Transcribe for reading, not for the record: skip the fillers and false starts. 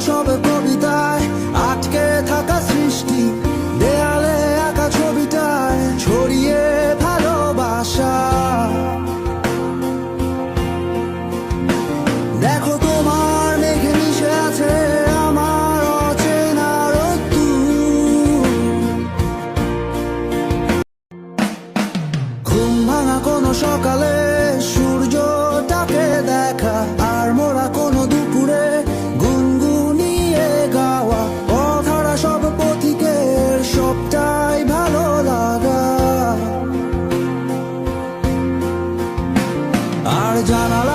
সব কবিতায় আটকে থাকা সৃষ্টি, দেয়ালে আঁকা ছবিটায় ছড়িয়ে ভালোবাসা। দেখো তোমার মেঘে মিশে আছে আমার অচেনা রোদ্দুর। ঘুম ভাঙা কোনো সকালে সূর্যটাকে দেখা, আর মোরা কোনো দুপুরে গুনগুনিয়ে গাওয়া অধরা সব পথিকের সবটাই ভালো লাগা। আর জানালা